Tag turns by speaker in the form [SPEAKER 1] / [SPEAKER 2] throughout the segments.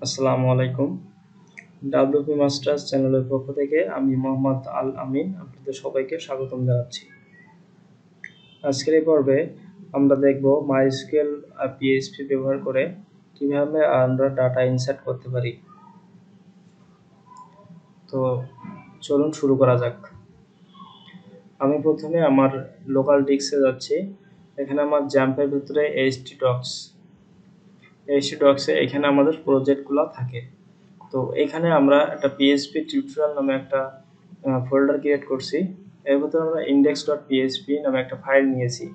[SPEAKER 1] আসসালামু আলাইকুম। WP masters চ্যানেলের পক্ষ থেকে আমি মোহাম্মদ আল আমিন আপনাদের সবাইকে স্বাগতম জানাচ্ছি। আজকের এই পর্বে আমরা দেখব MySQL আর PHP ব্যবহার করে কিভাবে আমরা ডাটা ইনসার্ট করতে পারি। তো চলুন শুরু করা যাক। আমি প্রথমে আমার লোকাল ডিস্কে যাচ্ছি। এখানে আমার জাম্পের ভিতরে htdocs এখানে আমাদের প্রজেক্টগুলো থাকে। তো এখানে আমরা একটা PHP টিউটোরিয়াল নামে একটা ফোল্ডার ক্রিয়েট করছি। এর ভিতরে আমরা index.php নামে একটা ফাইল নিয়েছি।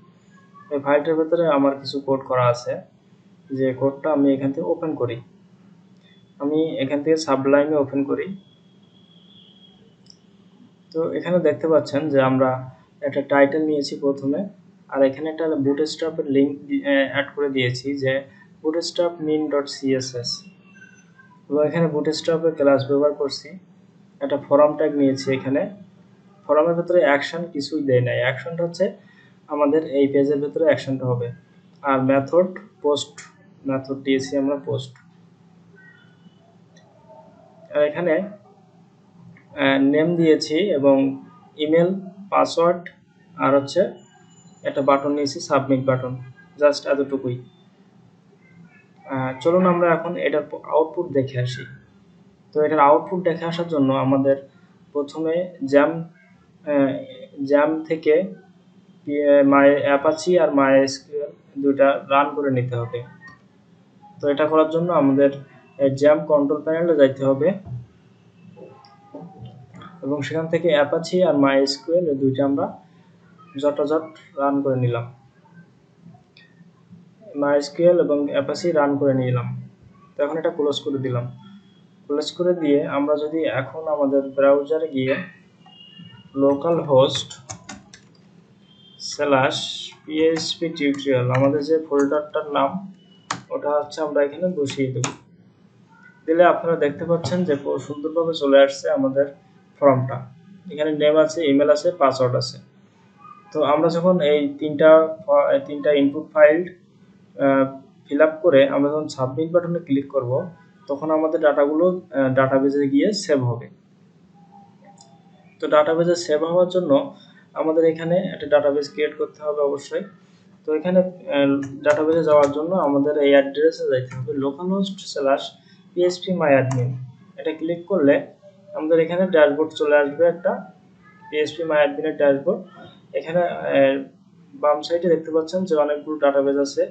[SPEAKER 1] এই ফাইলটার ভিতরে আমার কিছু কোড করা আছে, যে কোডটা আমি এখান থেকে ওপেন করি। আমি এখান থেকে সাবলাইমে ওপেন করি। তো এখানে দেখতে পাচ্ছেন যে আমরা একটা টাইটেল নিয়েছি প্রথমে, আর এখানে একটা বুটস্ট্র্যাপের লিঙ্ক অ্যাড করে দিয়েছি, যে bootstrap min.css, এবং এখানে বুটস্ট্র্যাপের ক্লাস ব্যবহার করছি। একটা ফর্ম ট্যাগ নিয়েছি। এখানে ফর্মের ভিতরে অ্যাকশন কিছুই দেয় নাই। অ্যাকশনটা হচ্ছে আমাদের এই পেজের ভিতরে অ্যাকশনটা হবে। আর মেথড পোস্ট মেথড দিয়েছি আমরা পোস্ট। আর এখানে নেম দিয়েছি এবং ইমেল, পাসওয়ার্ড, আর হচ্ছে একটা বাটন নিয়েছি, সাবমিট বাটন। জাস্ট এতটুকুই। চলুন আমরা এখন এটার আউটপুট দেখে আসি। তো এটার আউটপুট দেখে আসার জন্য আমাদের প্রথমে জ্যাম থেকে অ্যাপাচি আর MySQL দুইটা রান করে নিতে হবে। তো এটা করার জন্য আমাদের জ্যাম কন্ট্রোল প্যানেলে যাইতে হবে এবং সেখান থেকে অ্যাপাচি আর MySQL এই দুইটা আমরা যথাযথ রান করে নিলাম। MySQL এবং অ্যাপাচি রান করে নিলাম। তো এখন এটা ক্লোজ করে দিলাম। ক্লোজ করে দিয়ে আমরা যদি এখন আমাদের ব্রাউজারে গিয়ে লোকাল হোস্ট /php টিউটোরিয়াল, আমাদের যে ফোল্ডারটার নাম ওটা হচ্ছে আমরা এখানে বসিয়ে দেব। দিলে আপনারা দেখতে পাচ্ছেন যে সুন্দরভাবে চলে আসছে আমাদের ফর্মটা। এখানে নেম আছে, ইমেল আছে, পাসওয়ার্ড আছে। তো আমরা যখন এই তিনটা ইনপুট ফাইল ফিল আপ করে আমরা যখন সাবমিট বাটনে ক্লিক করব, তখন আমাদের ডাটাগুলো ডাটাবেজে গিয়ে সেভ হবে। তো ডাটাবেজে সেভ হওয়ার জন্য আমাদের এখানে একটা ডাটাবেজ ক্রিয়েট করতে হবে অবশ্যই। তো এখানে ডাটাবেজে যাওয়ার জন্য আমাদের এই অ্যাড্রেসে যাইতে হবে, localhost/php myadmin। এটা ক্লিক করলে আমাদের এখানে ড্যাশবোর্ড চলে আসবে, একটা PHP myadmin এর ড্যাশবোর্ড। এখানে বাম সাইডে দেখতে পাচ্ছেন যে অনেকগুলো ডাটাবেজ আছে।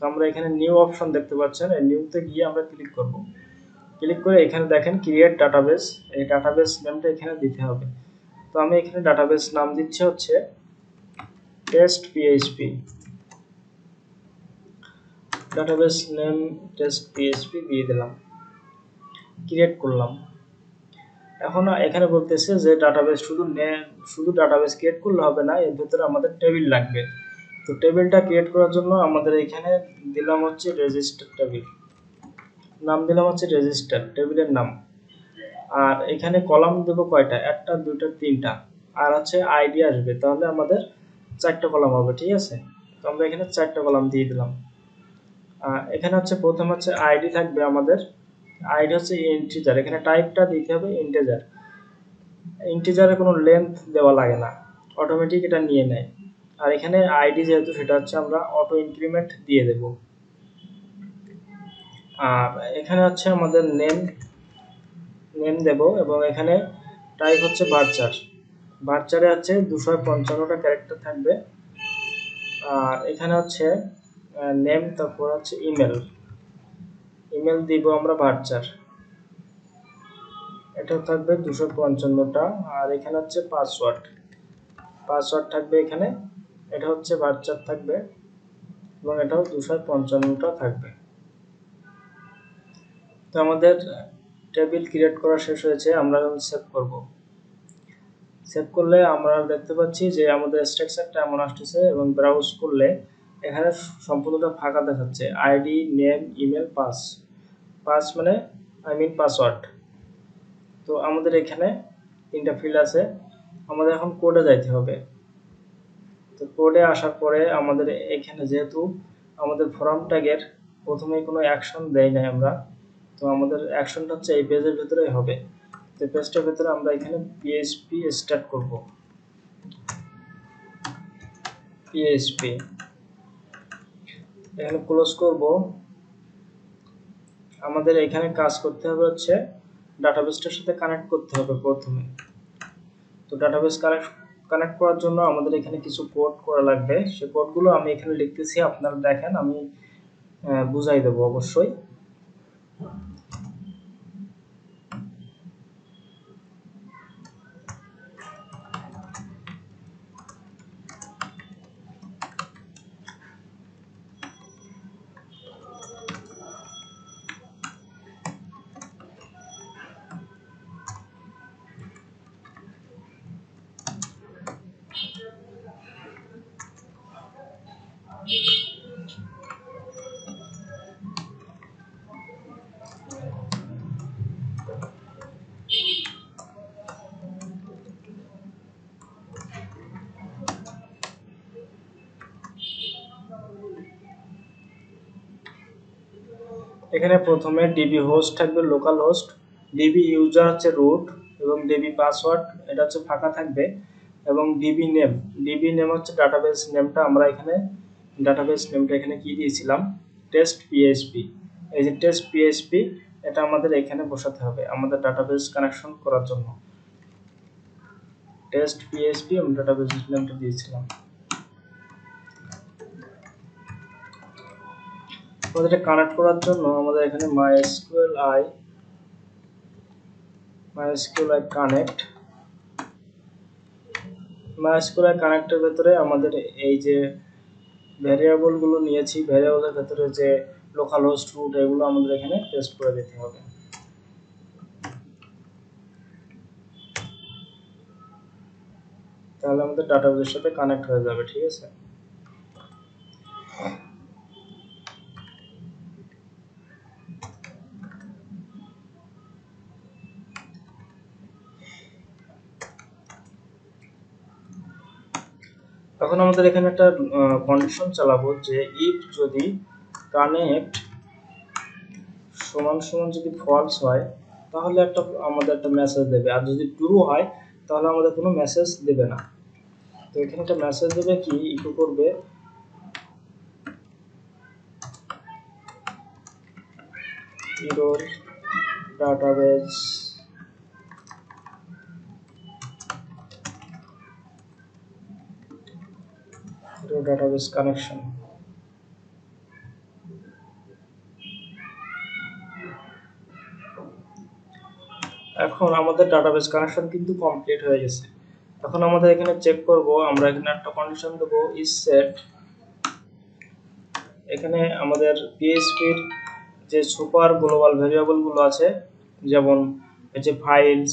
[SPEAKER 1] তো আমরা এখানে নিউ অপশন দেখতে পাচ্ছেন, এই নিউতে গিয়ে আমরা ক্লিক করব। ক্লিক করে এখানে দেখেন ক্রিয়েট ডাটাবেজ, এই ডাটাবেজ নেমটা এখানে দিতে হবে। তো আমি এখানে ডাটাবেজ নাম দিচ্ছি হচ্ছে test PHP। Database name test PHP দিয়ে দিলাম, ক্রিয়েট করলাম। এখন এখানে বলতেছে যে ডাটাবেস শুধু ডাটাবেস ক্রিয়েট করলে হবে না, এর ভিতরে আমাদের টেবিল লাগবে। তো টেবিলটা ক্রিয়েট করার জন্য আমাদের এখানে দিলাম হচ্ছে রেজিস্টার টেবিল, নাম দিলাম হচ্ছে রেজিস্টার টেবিলের নাম। আর এখানে কলাম দেব কয়টা, একটা, দুইটা, তিনটা, আর হচ্ছে আইডি আসবে, তাহলে আমাদের 4টা কলাম হবে। ঠিক আছে, তো আমরা এখানে 4টা কলাম দিয়ে দিলাম। এখানে হচ্ছে প্রথম হচ্ছে আইডি থাকবে আমাদের। আইডি হচ্ছে ইন্টিজার, এখানে টাইপটা দিতে হবে ইন্টিজার। ইন্টিজারে কোনো লেন্থ দেওয়া লাগে না, অটোমেটিক এটা নিয়ে নেয়। আর এখানে আইডি যেহেতু, সেটা হচ্ছে আমরা অটো ইনক্রিমেন্ট দিয়ে দেব। আর এখানে হচ্ছে আমাদের নেম দেব, এবং এখানে টাইপ হচ্ছে ভার্চার। ভার্চারে হচ্ছে 255টা ক্যারেক্টার থাকবে। আর এখানে হচ্ছে নেম, তারপর হচ্ছে ইমেল দিব আমরা ভার্চার, এটা থাকবে 255টা। আর এখানে হচ্ছে পাসওয়ার্ড থাকবে এখানে, এটা হচ্ছে ভার্চার থাকবে, এবং এটাও 255টা থাকবে। তো আমাদের টেবিল ক্রিয়েট করা শেষ হয়েছে। আমরা এখন সেভ করব। সেভ করলে আমরা দেখতে পাচ্ছি যে আমাদের স্ট্রাকচারটা এমন আসতেছে, এবং ব্রাউজ করলে এখানে সম্পূর্ণটা ফাঁকা দেখাচ্ছে। আইডি, নেম, ইমেল, পাস মানে পাসওয়ার্ড। তো আমাদের এখানে 3টা ফিল্ড আছে। আমাদের এখন কোডে যাইতে হবে। তো কোডে আসার পরে আমাদের এখানে যেহেতু আমাদের ফর্ম ট্যাগের প্রথমে কোনো অ্যাকশন দেই নাই আমরা, তো আমাদের অ্যাকশনটা হচ্ছে এই পেজের ভিতরেই হবে। তো পেজটার ভিতরে আমরা এখানে PHP স্টার্ট করব, PHP এখানে ক্লোজ করব। আমাদের এখানে কাজ করতে হবে হচ্ছে ডাটাবেসটার সাথে কানেক্ট করতে হবে প্রথমে। তো ডাটাবেস কানেক্ট করার জন্য আমাদের এখানে কিছু কোড করা লাগবে। সেই কোডগুলো আমি এখানে লিখতেছি, আপনারা দেখেন, আমি বুঝাই দেবো অবশ্যই। এখানে প্রথমে ডিবি হোস্ট থাকবে, লোকাল হোস্ট, ডিবি ইউজার হচ্ছে রুট, এবং ডিবি পাসওয়ার্ড এটা হচ্ছে ফাঁকা থাকবে, এবং ডিবি নেম হচ্ছে ডাটাবেস নেমটা। আমরা এখানে ডাটাবেস নেমটা এখানে কি দিয়েছিলাম, টেস্ট পিএইচপি। এই যে টেস্ট পিএইচপি, এটা আমাদের এখানে বসাতে হবে আমাদের ডাটাবেস কানেকশন করার জন্য। টেস্ট পিএইচপি এবং ডাটাবেস নেমটা দিয়েছিলাম। আমাদের এটা কানেক্ট করার জন্য আমাদের এখানে MySQL কানেক্টের ভেতরে আমাদের এই যে ভ্যারিয়েবল গুলো নিয়েছি, ভ্যারিয়েবলের ভেতরে যে লোকাল হোস্ট রুট এগুলো আমাদের এখানে পেস্ট করে দিতে হবে। তাহলে আমাদের ডাটাবেসের সাথে কানেক্ট হয়ে যাবে, ঠিক আছে। এখন আমাদের এখানে একটা কন্ডিশন চালাবো যে ইফ যদি কানেক্ট সমান সমান যদি ফলস হয় তাহলে আমাদের একটা মেসেজ দেবে, আর যদি ট্রু হয় তাহলে আমাদের কোনো মেসেজ দেবে না। তো এখানে একটা মেসেজ দেবে, কি ইকো করবে error database কানেকশন। এখন আমাদের ডাটাবেস কানেকশন কিন্তু কমপ্লিট হয়ে গেছে। এখন আমাদের এখানে চেক করব, আমরা এখানে একটা কন্ডিশন দেব ইজ সেট। এখানে আমাদের পিএইচপির যে সুপার গ্লোবাল ভেরিয়েবল গুলো আছে, যেমন এই যে ফাইলস,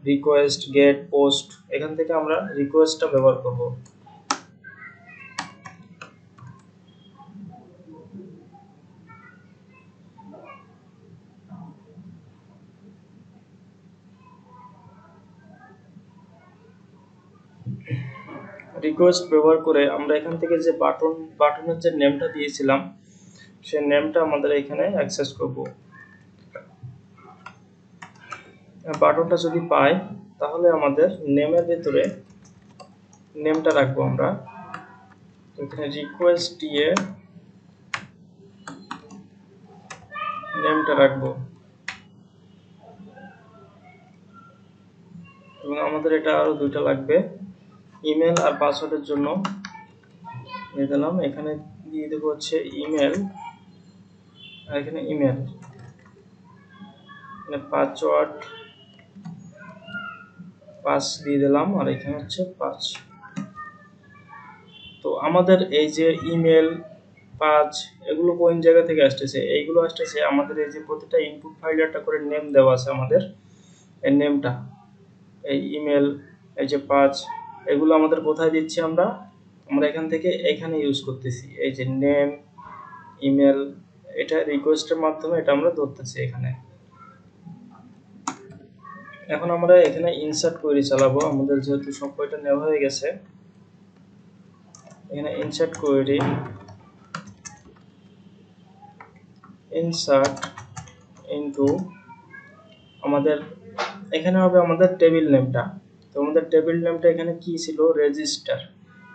[SPEAKER 1] রিকোয়েস্ট, গেট, পোস্ট, এখান থেকে আমরা রিকোয়েস্টটা ব্যবহার করব। রিকোয়েস্ট ব্যবহার করে আমরা এখান থেকে যে বাটনের যে নেমটা দিয়েছিলাম সেই নেমটা আমাদের এখানে অ্যাক্সেস করব। বাটনটা যদি পাই তাহলে আমাদের নেমের ভিতরে নেমটা রাখবো আমরা। এখানে রিকোয়েস্ট দিয়ে নেমটা রাখবো, এবং আমাদের এটা আরো দুইটা লাগবে ইমেল আর পাসওয়ার্ডের জন্য। দিয়ে দিলাম, এখানে দিয়ে দেবো হচ্ছে ইমেল, আর এখানে ইমেল, পাসওয়ার্ড 5 দিয়ে দিলাম, আর এখানে হচ্ছে 5। তো আমাদের এই যে ইমেল 5 এগুলো কোন জায়গা থেকে আসতেছে, এইগুলো আসতেছে আমাদের এই যে প্রতিটা ইনপুট ফাইলে একটা করে নেম দেওয়া আছে, আমাদের এই নেমটা, এই ইমেল, এই যে 5, এগুলো আমাদের কোথায় দিচ্ছি আমরা এখান থেকে এখানে ইউজ করতেছি। এই যে নেম, ইমেল, এটা রিকোয়েস্টের মাধ্যমে এটা আমরা ধরতেছি এখানে। এখন আমরা এখানে ইনসার্ট কোয়েরি চালাবো, আমাদের যেহেতু সব কয়টা নেওয়া হয়ে গেছে। এখানে ইনসার্ট কোয়েরি, ইনসার্ট ইনটু আমাদের এখানে হবে আমাদের টেবিল নেমটা। তো আমাদের টেবিল নেমটা এখানে কি ছিল, রেজিস্টার,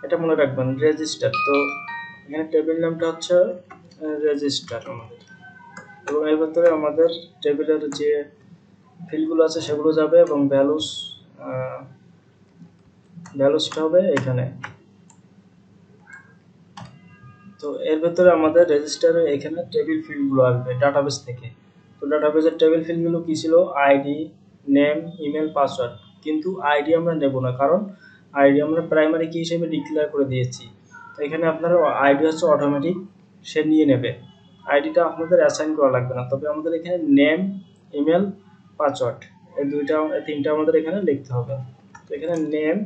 [SPEAKER 1] এটা মনে রাখবেন রেজিস্টার। তো এখানে টেবিল নেমটা হচ্ছে রেজিস্টার আমাদের, এবং এর ভিতরে আমাদের টেবিলের যে ফিল্ডগুলো আছে সেগুলো যাবে, এবং ভ্যালুসটা হবে এখানে। তো এর ভিতরে আমাদের রেজিস্টারে এখানে টেবিল ফিল্ডগুলো আসবে ডাটাবেস থেকে। তো ডাটাবেসের টেবিল ফিল্ডগুলো কি ছিল, আইডি, নেম, ইমেল, পাসওয়ার্ড। কিন্তু আইডি আমরা নেব না, কারণ আইডি আমরা প্রাইমারি কি হিসেবে ডিক্লেয়ার করে দিয়েছি। তো এখানে আপনার আইডি হচ্ছে অটোমেটিক, সে নিয়ে নেবে, আইডিটা আপনাদের অ্যাসাইন করা লাগবে না। তবে আমাদের এখানে নেম, ইমেল, পাসওয়ার্ড এই তিনটা আমাদের এখানে লিখতে হবে। তো এখানে নেম,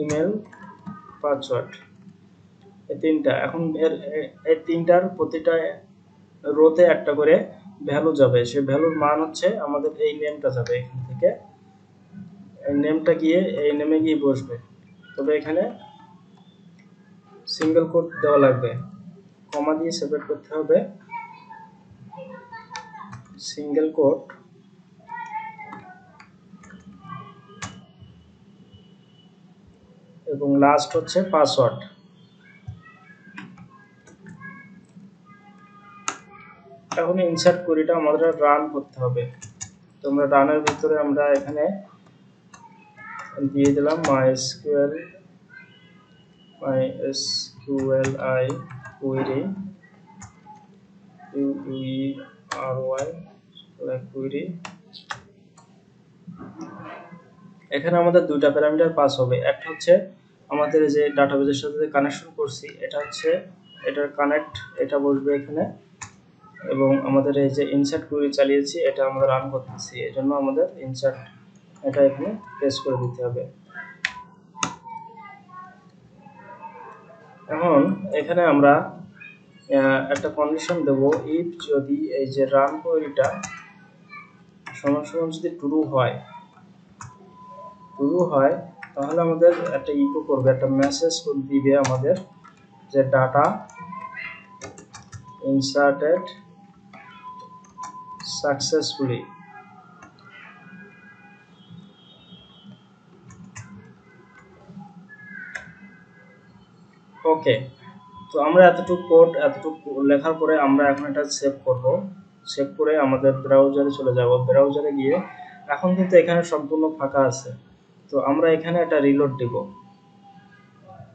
[SPEAKER 1] ইমেল, পাসওয়ার্ড এই তিনটা। এখন এই তিনটার প্রতিটা রোতে একটা করে ভ্যালু যাবে, সেই ভ্যালুর মান হচ্ছে আমাদের এই নেমটা যাবে এখান থেকে, এই নেমটা গিয়ে এই নেমে গিয়ে বসবে। তবে এখানে সিঙ্গেল কোট দেওয়া লাগবে, কমা দিয়ে সেপারেট করতে হবে, সিঙ্গেল কোট, এবং লাস্ট হচ্ছে পাসওয়ার্ড। এখন ইনসার্ট কোয়েরিটা আমাদের রান করতে হবে। তো আমরা রানের ভিতরে আমরা এখানে দিয়ে দিলাম MySQLi query query। এখানে আমাদের দুইটা প্যারামিটার পাস হবে, একটা হচ্ছে আমাদের যে ডাটাবেসের সাথে কানেকশন করছি এটা হচ্ছে এটার কানেক্ট, এটা বসবে এখানে, এবং আমাদের এই যে ইনসার্ট কোয়েরি চালিয়েছি এটা আমরা রান করতেছি, এজন্য আমাদের ইনসার্ট এটা এখানে প্রেস করে দিতে হবে। এখন এখানে আমরা একটা কন্ডিশন দেব, ইফ যদি এই যে রান কোয়েরিটা সমান সমান যদি ট্রু হয়, তাহলে আমাদের একটা ইকো করবে, একটা মেসেজ দিবে আমাদের যে ডাটা ইনসার্টেড সাকসেসফুলি। ওকে, তো আমরা এতটুকু লেখার পরে আমরা এখন এটা সেভ করব। সেভ করে আমাদের ব্রাউজারে চলে যাব। ব্রাউজারে গিয়ে এখন কিন্তু এখানে সম্পূর্ণ ফাঁকা আছে, তো আমরা এখানে একটা রিলোড দিব।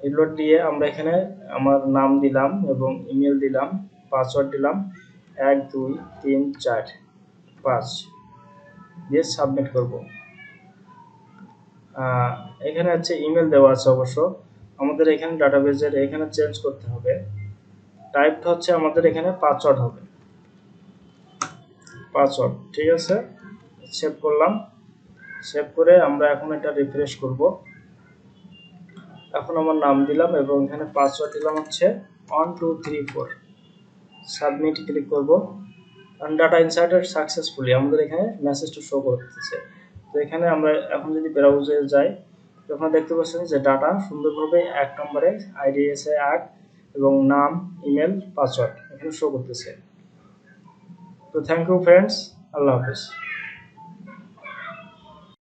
[SPEAKER 1] রিলোড দিয়ে আমরা এখানে আমার নাম দিলাম এবং ইমেল দিলাম, পাসওয়ার্ড দিলাম 1 2 3 4 5 দিয়ে সাবমিট করব। এখানে হচ্ছে ইমেল দেওয়া আছে, অবশ্য আমাদের এখানে ডাটাবেসের এখানে চেঞ্জ করতে হবে। টাইপটা হচ্ছে আমাদের এখানে পাসওয়ার্ড হবে, পাসওয়ার্ড, ঠিক আছে। সেভ করলাম। সেভ করে আমরা এখন এটা রিফ্রেশ করব। এখন আমার নাম দিলাম এবং এখানে পাসওয়ার্ড দিলাম হচ্ছে 1 2 3 4। সাবমিট ক্লিক করব। ডাটা ইনসার্টেড সাকসেসফুলি আমাদের এখানে মেসেজটা শো করতেছে। তো এখানে আমরা এখন যদি ব্রাউজারে যাই, তখন দেখতে পাচ্ছেন যে ডাটা সুন্দরভাবে 1 নম্বরে আইডি এসে 8 এবং নাম, ইমেল, পাসওয়ার্ড এখানে শো করতেছে। তো থ্যাংক ইউ ফ্রেন্ডস, আল্লাহ হাফেজ।